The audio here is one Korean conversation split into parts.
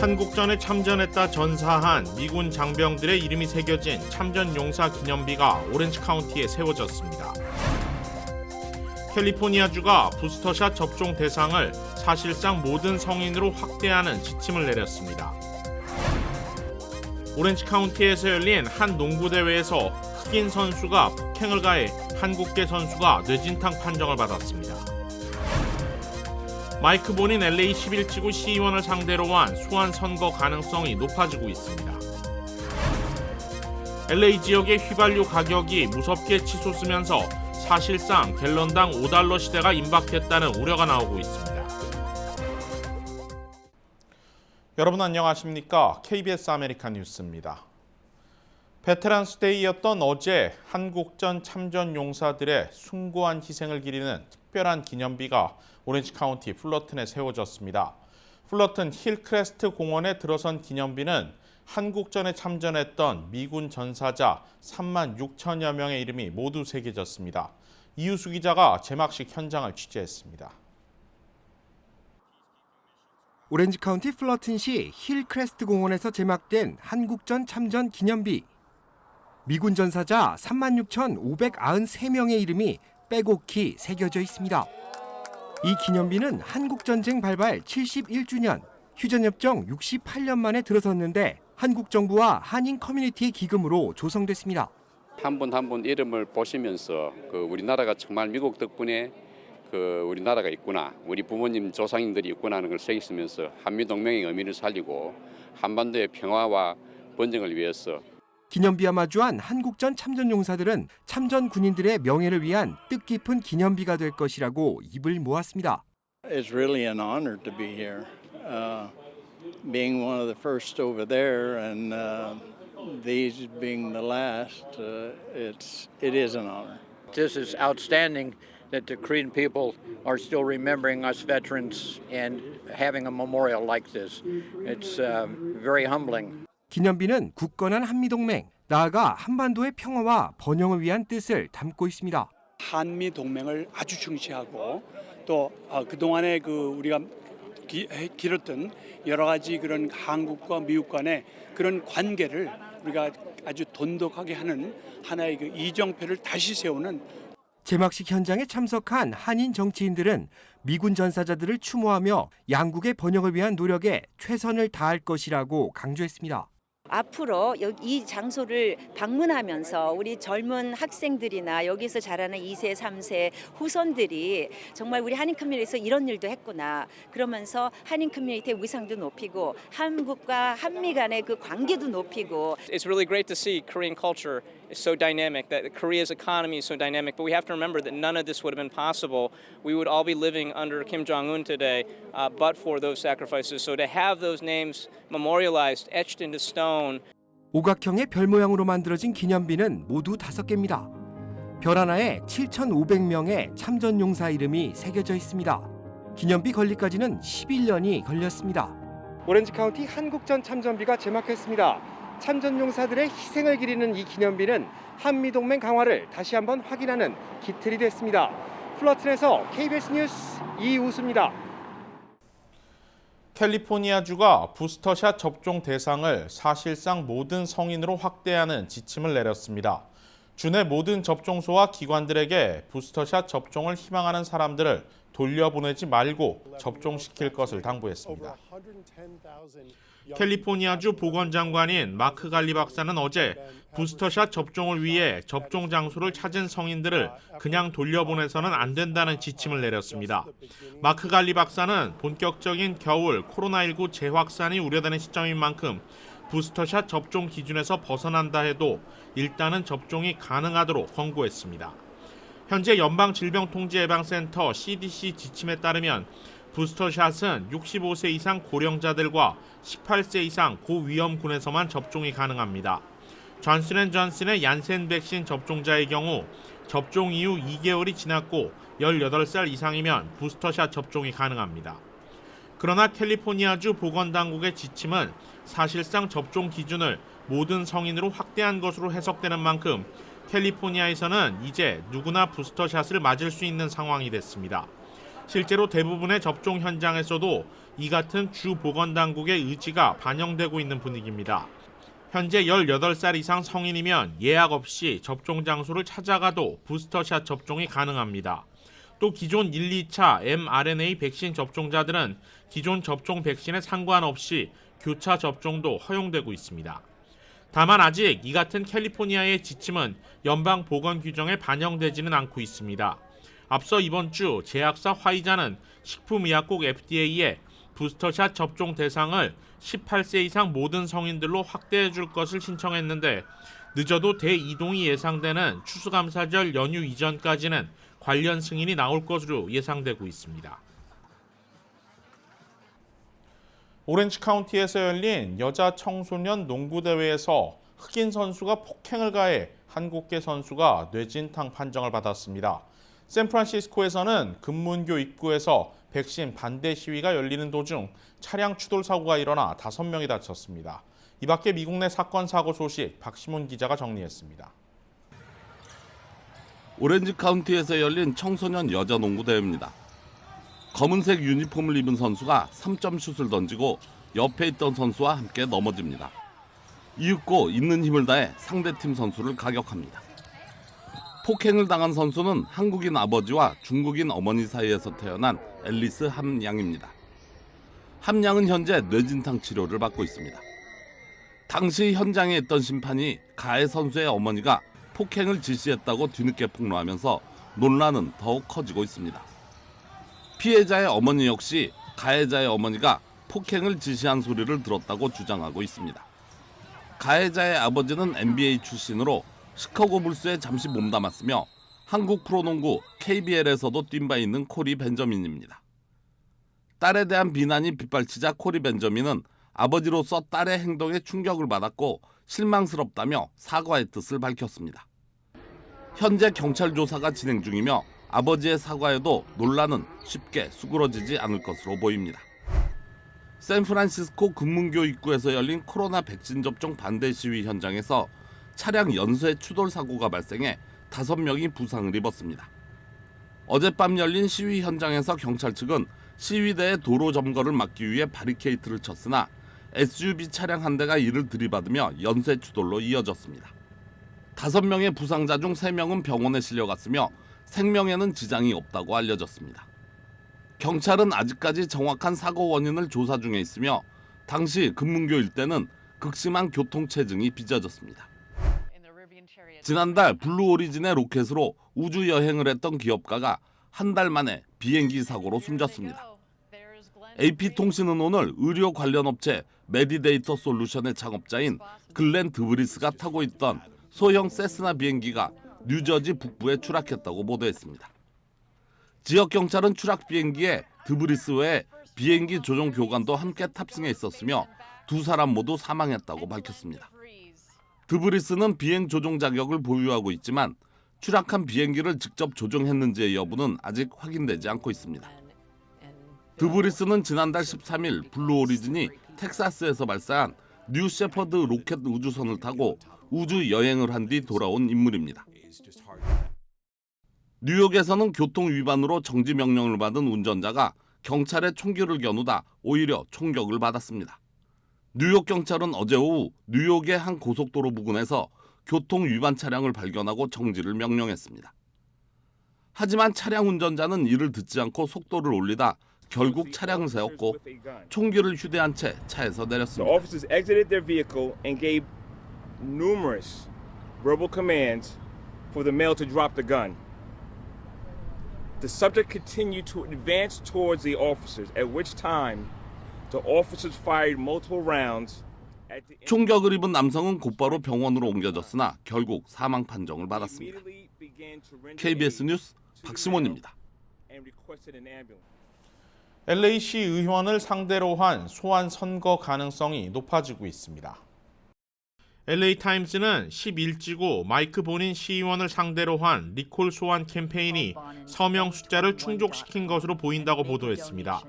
한국전에 참전했다 전사한 미군 장병들의 이름이 새겨진 참전용사 기념비가 오렌지 카운티에 세워졌습니다. 캘리포니아주가 부스터샷 접종 대상을 사실상 모든 성인으로 확대하는 지침을 내렸습니다. 오렌지 카운티에서 열린 한 농구대회에서 흑인 선수가 폭행을 가해 한국계 선수가 뇌진탕 판정을 받았습니다. 마이크 본인 LA 11지구 시의원을 상대로 한 소환 선거 가능성이 높아지고 있습니다. LA 지역의 휘발유 가격이 무섭게 치솟으면서 사실상 갤런당 $5 시대가 임박했다는 우려가 나오고 있습니다. 여러분 안녕하십니까? KBS 아메리칸 뉴스입니다. 베테랑스 데이였던 어제 한국전 참전 용사들의 숭고한 희생을 기리는 특별한 기념비가 오렌지 카운티 풀러튼에 세워졌습니다. 풀러튼 힐크레스트 공원에 들어선 기념비는 한국전에 참전했던 미군 전사자 3만 6천여 명의 이름이 모두 새겨졌습니다. 이유수 기자가 제막식 현장을 취재했습니다. 오렌지 카운티 풀러튼시 힐크레스트 공원에서 제막된 한국전 참전 기념비. 미군 전사자 36,593명의 이름이 빼곡히 새겨져 있습니다. 이 기념비는 한국전쟁 발발 71주년, 휴전협정 68년 만에 들어섰는데 한국 정부와 한인 커뮤니티의 기금으로 조성됐습니다. 한 분 한 분 이름을 보시면서 우리나라가 정말 미국 덕분에 우리나라가 있구나, 우리 부모님 조상님들이 있구나 하는 걸 새기면서 한미동맹의 의미를 살리고 한반도의 평화와 번영을 위해서 기념비와 마주한 한국전 참전 용사들은 참전 군인들의 명예를 위한 뜻깊은 기념비가 될 것이라고 입을 모았습니다. It's really an honor to be here. Being one of the first over there and these being the last, it is an honor. This is outstanding that the Korean people are still remembering us veterans and having a memorial like this. It's very humbling. 기념비는 굳건한 한미동맹, 나아가 한반도의 평화와 번영을 위한 뜻을 담고 있습니다. 한미 동맹을 아주 중시하고 또 그동안에 우리가 길었던 여러 가지 그런 한국과 미국 간의 그런 관계를 우리가 아주 돈독하게 하는 하나의 이정표를 다시 세우는 제막식 현장에 참석한 한인 정치인들은 미군 전사자들을 추모하며 양국의 번영을 위한 노력에 최선을 다할 것이라고 강조했습니다. 앞으로 이 장소를 방문하면서 우리 젊은 학생들이나 여기서 자라는 2세, 3세 후손들이 정말 우리 한인 커뮤니티에서 이런 일도 했구나. 그러면서 한인 커뮤니티의 위상도 높이고 한국과 한미 간의 그 관계도 높이고. It's really great to see Korean culture is so dynamic, that Korea's economy is so dynamic, but we have to remember that none of this would have been possible. We would all be living under Kim Jong-un today, but for those sacrifices. So to have those names memorialized, etched into stone. 오각형의 별 모양으로 만들어진 기념비는 모두 5개입니다. 별 하나에 7,500명의 참전 용사 이름이 새겨져 있습니다. 기념비 건립까지는 11년이 걸렸습니다. 오렌지 카운티 한국전 참전비가 제막했습니다. 참전 용사들의 희생을 기리는 이 기념비는 한미동맹 강화를 다시 한번 확인하는 기틀이 됐습니다. 풀러튼에서 KBS 뉴스 이우수입니다. 캘리포니아주가 부스터샷 접종 대상을 사실상 모든 성인으로 확대하는 지침을 내렸습니다. 주 내 모든 접종소와 기관들에게 부스터샷 접종을 희망하는 사람들을 돌려보내지 말고 접종시킬 것을 당부했습니다. 캘리포니아주 보건장관인 마크 갈리 박사는 어제 부스터샷 접종을 위해 접종 장소를 찾은 성인들을 그냥 돌려보내서는 안 된다는 지침을 내렸습니다. 마크 갈리 박사는 본격적인 겨울 코로나19 재확산이 우려되는 시점인 만큼 부스터샷 접종 기준에서 벗어난다 해도 일단은 접종이 가능하도록 권고했습니다. 현재 연방질병통제예방센터 CDC 지침에 따르면 부스터샷은 65세 이상 고령자들과 18세 이상 고위험군에서만 접종이 가능합니다. 존슨앤존슨의 얀센 백신 접종자의 경우 접종 이후 2개월이 지났고 18살 이상이면 부스터샷 접종이 가능합니다. 그러나 캘리포니아주 보건당국의 지침은 사실상 접종 기준을 모든 성인으로 확대한 것으로 해석되는 만큼 캘리포니아에서는 이제 누구나 부스터샷을 맞을 수 있는 상황이 됐습니다. 실제로 대부분의 접종 현장에서도 이 같은 주 보건당국의 의지가 반영되고 있는 분위기입니다. 현재 18살 이상 성인이면 예약 없이 접종 장소를 찾아가도 부스터샷 접종이 가능합니다. 또 기존 1, 2차 mRNA 백신 접종자들은 기존 접종 백신에 상관없이 교차 접종도 허용되고 있습니다. 다만 아직 이 같은 캘리포니아의 지침은 연방 보건 규정에 반영되지는 않고 있습니다. 앞서 이번 주 제약사 화이자는 식품의약국 FDA에 부스터샷 접종 대상을 18세 이상 모든 성인들로 확대해 줄 것을 신청했는데 늦어도 대이동이 예상되는 추수감사절 연휴 이전까지는 관련 승인이 나올 것으로 예상되고 있습니다. 오렌지 카운티에서 열린 여자 청소년 농구대회에서 흑인 선수가 폭행을 가해 한국계 선수가 뇌진탕 판정을 받았습니다. 샌프란시스코에서는 금문교 입구에서 백신 반대 시위가 열리는 도중 차량 추돌 사고가 일어나 5명이 다쳤습니다. 이 밖에 미국 내 사건 사고 소식 박시문 기자가 정리했습니다. 오렌지 카운티에서 열린 청소년 여자 농구 대회입니다. 검은색 유니폼을 입은 선수가 3점 슛을 던지고 옆에 있던 선수와 함께 넘어집니다. 이윽고 있는 힘을 다해 상대팀 선수를 가격합니다. 폭행을 당한 선수는 한국인 아버지와 중국인 어머니 사이에서 태어난 앨리스 함양입니다. 함양은 현재 뇌진탕 치료를 받고 있습니다. 당시 현장에 있던 심판이 가해 선수의 어머니가 폭행을 지시했다고 뒤늦게 폭로하면서 논란은 더욱 커지고 있습니다. 피해자의 어머니 역시 가해자의 어머니가 폭행을 지시한 소리를 들었다고 주장하고 있습니다. 가해자의 아버지는 NBA 출신으로 시카고 불스에 잠시 몸담았으며 한국 프로농구 KBL에서도 뛴 바 있는 코리 벤저민입니다. 딸에 대한 비난이 빗발치자 코리 벤저민은 아버지로서 딸의 행동에 충격을 받았고 실망스럽다며 사과의 뜻을 밝혔습니다. 현재 경찰 조사가 진행 중이며 아버지의 사과에도 논란은 쉽게 수그러지지 않을 것으로 보입니다. 샌프란시스코 금문교 입구에서 열린 코로나 백신 접종 반대 시위 현장에서 차량 연쇄 추돌 사고가 발생해 5명이 부상을 입었습니다. 어젯밤 열린 시위 현장에서 경찰 측은 시위대의 도로 점거를 막기 위해 바리케이트를 쳤으나 SUV 차량 한 대가 이를 들이받으며 연쇄 추돌로 이어졌습니다. 5명의 부상자 중 3명은 병원에 실려갔으며 생명에는 지장이 없다고 알려졌습니다. 경찰은 아직까지 정확한 사고 원인을 조사 중에 있으며 당시 금문교 일대는 극심한 교통체증이 빚어졌습니다. 지난달 블루 오리진의 로켓으로 우주 여행을 했던 기업가가 한 달 만에 비행기 사고로 숨졌습니다. AP통신은 오늘 의료 관련 업체 메디데이터 솔루션의 창업자인 글렌 드브리스가 타고 있던 소형 세스나 비행기가 뉴저지 북부에 추락했다고 보도했습니다. 지역 경찰은 추락 비행기에 드브리스 외에 비행기 조종 교관도 함께 탑승해 있었으며 2사람 모두 사망했다고 밝혔습니다. 드브리스는 비행 조종 자격을 보유하고 있지만 추락한 비행기를 직접 조종했는지의 여부는 아직 확인되지 않고 있습니다. 드브리스는 지난달 13일 블루 오리진이 텍사스에서 발사한 뉴 셰퍼드 로켓 우주선을 타고 우주 여행을 한 뒤 돌아온 인물입니다. 뉴욕에서는 교통 위반으로 정지 명령을 받은 운전자가 경찰의 총기를 겨누다 오히려 총격을 받았습니다. 뉴욕 경찰은 어제 오후 뉴욕의 한 고속도로 부근에서 교통 위반 차량을 발견하고 정지를 명령했습니다. 하지만 차량 운전자는 이를 듣지 않고 속도를 올리다 결국 차량을 세웠고 총기를 휴대한 채 차에서 내렸습니다. The officers exited their vehicle and gave numerous verbal commands for the male to drop the gun. The subject continued to advance towards the officers, at which time the officers fired multiple rounds. 총격을 입은 남성은 곧바로 병원으로 옮겨졌으나 결국 사망 판정을 받았습니다. KBS 뉴스 박시몬입니다. LA시 의원을 상대로 한 소환 선거 가능성이 높아지고 있습니다. LA타임스는 11지구 마이크 본인 시의원을 상대로 한 리콜 소환 캠페인이 서명 숫자를 충족시킨 것으로 보인다고 보도했습니다.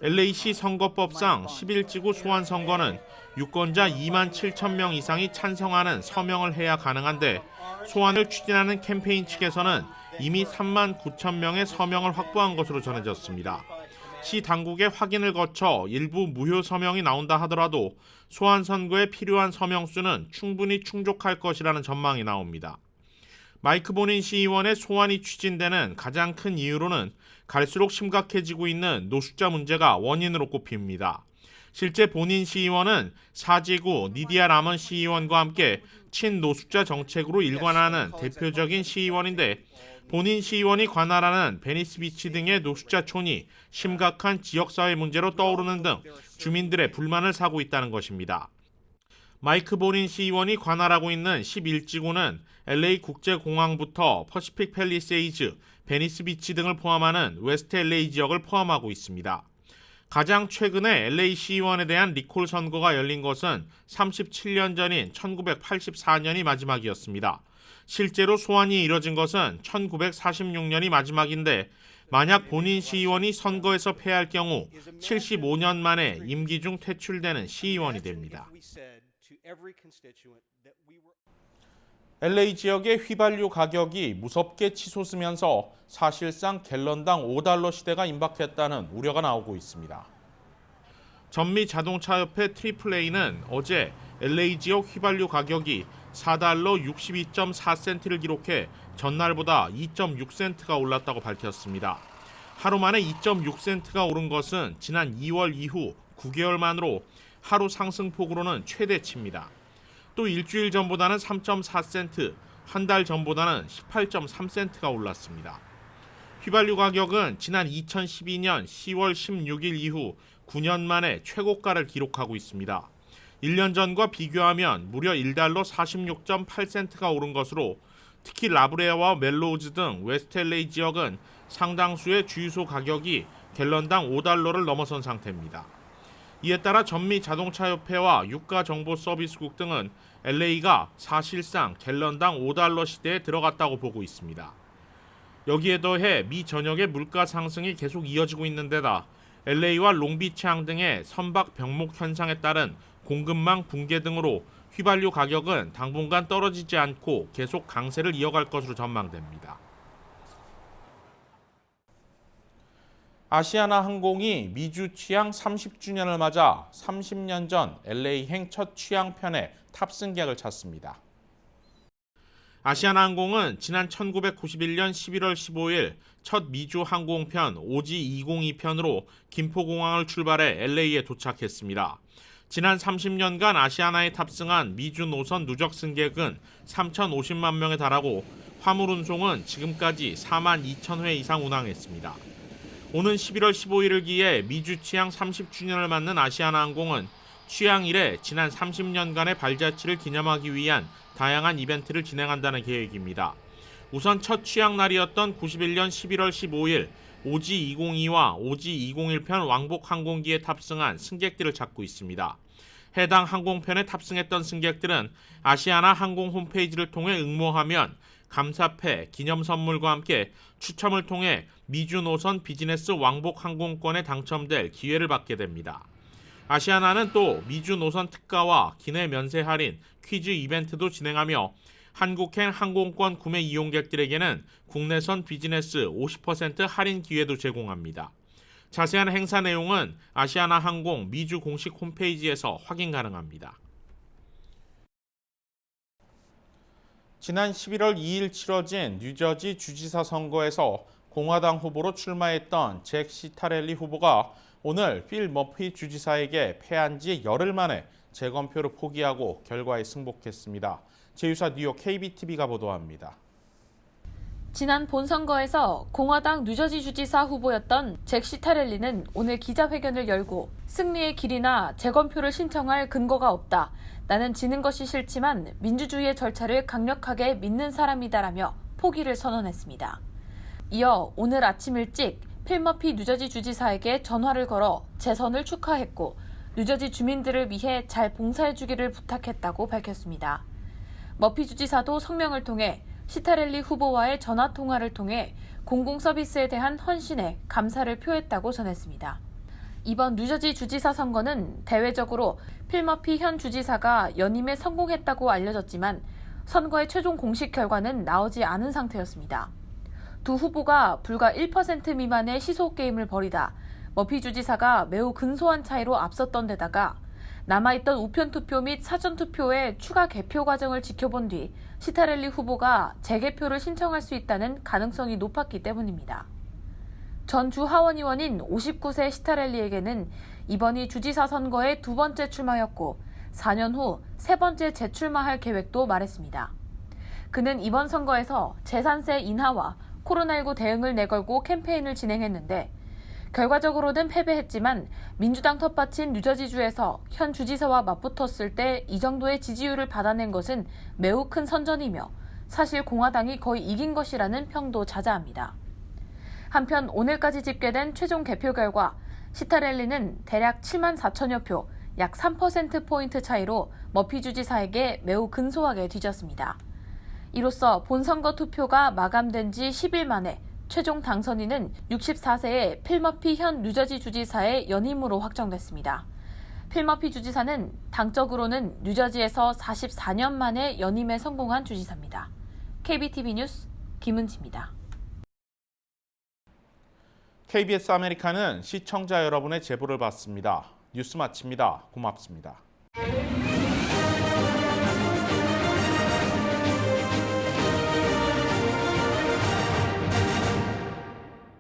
LA시 선거법상 11지구 소환 선거는 유권자 2만 7천 명 이상이 찬성하는 서명을 해야 가능한데 소환을 추진하는 캠페인 측에서는 이미 3만 9천 명의 서명을 확보한 것으로 전해졌습니다. 시 당국의 확인을 거쳐 일부 무효 서명이 나온다 하더라도 소환 선거에 필요한 서명 수는 충분히 충족할 것이라는 전망이 나옵니다. 마이크 보닌 시의원의 소환이 추진되는 가장 큰 이유로는 갈수록 심각해지고 있는 노숙자 문제가 원인으로 꼽힙니다. 실제 본인 시의원은 사지구 니디아 라먼 시의원과 함께 친노숙자 정책으로 일관하는 대표적인 시의원인데 본인 시의원이 관할하는 베니스 비치 등의 노숙자촌이 심각한 지역사회 문제로 떠오르는 등 주민들의 불만을 사고 있다는 것입니다. 마이크 보닌 시의원이 관할하고 있는 11지구는 LA 국제공항부터 퍼시픽 팰리세이즈, 베니스 비치 등을 포함하는 웨스트 LA 지역을 포함하고 있습니다. 가장 최근에 LA 시의원에 대한 리콜 선고가 열린 것은 37년 전인 1984년이 마지막이었습니다. 실제로 소환이 이뤄진 것은 1946년이 마지막인데 만약 본인 시의원이 선거에서 패할 경우 75년 만에 임기 중 퇴출되는 시의원이 됩니다. LA 지역의 휘발유 가격이 무섭게 치솟으면서 사실상 갤런당 $5 시대가 임박했다는 우려가 나오고 있습니다. 전미 자동차협회 AAA는 어제 LA 지역 휘발유 가격이 $4 62.4센트를 기록해 전날보다 2.6센트가 올랐다고 밝혔습니다. 하루 만에 2.6센트가 오른 것은 지난 2월 이후 9개월 만으로 하루 상승폭으로는 최대치입니다. 또 일주일 전보다는 3.4센트, 한 달 전보다는 18.3센트가 올랐습니다. 휘발유 가격은 지난 2012년 10월 16일 이후 9년 만에 최고가를 기록하고 있습니다. 1년 전과 비교하면 무려 $1 46.8센트가 오른 것으로 특히 라브레아와 멜로우즈 등 웨스트 LA 지역은 상당수의 주유소 가격이 갤런당 $5를 넘어선 상태입니다. 이에 따라 전미 자동차협회와 유가정보서비스국 등은 LA가 사실상 갤런당 $5 시대에 들어갔다고 보고 있습니다. 여기에 더해 미 전역의 물가 상승이 계속 이어지고 있는 데다 LA와 롱비치항 등의 선박 병목 현상에 따른 공급망 붕괴 등으로 휘발유 가격은 당분간 떨어지지 않고 계속 강세를 이어갈 것으로 전망됩니다. 아시아나 항공이 미주 취항 30주년을 맞아 30년 전 LA행 첫 취항편에 탑승객을 찾습니다. 아시아나 항공은 지난 1991년 11월 15일 첫 미주 항공편 OG202편으로 김포공항을 출발해 LA에 도착했습니다. 지난 30년간 아시아나에 탑승한 미주 노선 누적 승객은 3,050만 명에 달하고 화물 운송은 지금까지 4만 2천 회 이상 운항했습니다. 오는 11월 15일을 기해 미주 취항 30주년을 맞는 아시아나 항공은 취항 이래 지난 30년간의 발자취를 기념하기 위한 다양한 이벤트를 진행한다는 계획입니다. 우선 첫 취항 날이었던 91년 11월 15일 OG202와 OG201편 왕복 항공기에 탑승한 승객들을 찾고 있습니다. 해당 항공편에 탑승했던 승객들은 아시아나 항공 홈페이지를 통해 응모하면 감사패, 기념 선물과 함께 추첨을 통해 미주 노선 비즈니스 왕복 항공권에 당첨될 기회를 받게 됩니다. 아시아나는 또 미주 노선 특가와 기내 면세 할인, 퀴즈 이벤트도 진행하며 한국행 항공권 구매 이용객들에게는 국내선 비즈니스 50% 할인 기회도 제공합니다. 자세한 행사 내용은 아시아나 항공 미주 공식 홈페이지에서 확인 가능합니다. 지난 11월 2일 치러진 뉴저지 주지사 선거에서 공화당 후보로 출마했던 잭 시타렐리 후보가 오늘 필 머피 주지사에게 패한 지 열흘 만에 재검표를 포기하고 결과에 승복했습니다. 제휴사 뉴욕 KBTV가 보도합니다. 지난 본선거에서 공화당 뉴저지 주지사 후보였던 잭 시타렐리는 오늘 기자회견을 열고 승리의 길이나 재검표를 신청할 근거가 없다. 나는 지는 것이 싫지만 민주주의의 절차를 강력하게 믿는 사람이다라며 포기를 선언했습니다. 이어 오늘 아침 일찍 필 머피 뉴저지 주지사에게 전화를 걸어 재선을 축하했고 뉴저지 주민들을 위해 잘 봉사해주기를 부탁했다고 밝혔습니다. 머피 주지사도 성명을 통해 시타렐리 후보와의 전화통화를 통해 공공서비스에 대한 헌신에 감사를 표했다고 전했습니다. 이번 뉴저지 주지사 선거는 대외적으로 필 머피 현 주지사가 연임에 성공했다고 알려졌지만 선거의 최종 공식 결과는 나오지 않은 상태였습니다. 두 후보가 불과 1% 미만의 시소 게임을 벌이다 머피 주지사가 매우 근소한 차이로 앞섰던 데다가 남아있던 우편 투표 및 사전 투표의 추가 개표 과정을 지켜본 뒤 시타렐리 후보가 재개표를 신청할 수 있다는 가능성이 높았기 때문입니다. 전 주 하원 의원인 59세 시타렐리에게는 이번이 주지사 선거의 두 번째 출마였고 4년 후 세 번째 재출마할 계획도 말했습니다. 그는 이번 선거에서 재산세 인하와 코로나19 대응을 내걸고 캠페인을 진행했는데 결과적으로는 패배했지만 민주당 텃밭인 뉴저지주에서 현 주지사와 맞붙었을 때 이 정도의 지지율을 받아낸 것은 매우 큰 선전이며 사실 공화당이 거의 이긴 것이라는 평도 자자합니다. 한편 오늘까지 집계된 최종 개표 결과 시타렐리는 대략 7만 4천여 표, 약 3%포인트 차이로 머피 주지사에게 매우 근소하게 뒤졌습니다. 이로써 본선거 투표가 마감된 지 10일 만에 최종 당선인은 64세의 필 머피 현 뉴저지 주지사의 연임으로 확정됐습니다. 필 머피 주지사는 당적으로는 뉴저지에서 44년 만에 연임에 성공한 주지사입니다. KBTV 뉴스 김은지입니다. KBS 아메리카는 시청자 여러분의 제보를 받습니다. 뉴스 마칩니다. 고맙습니다.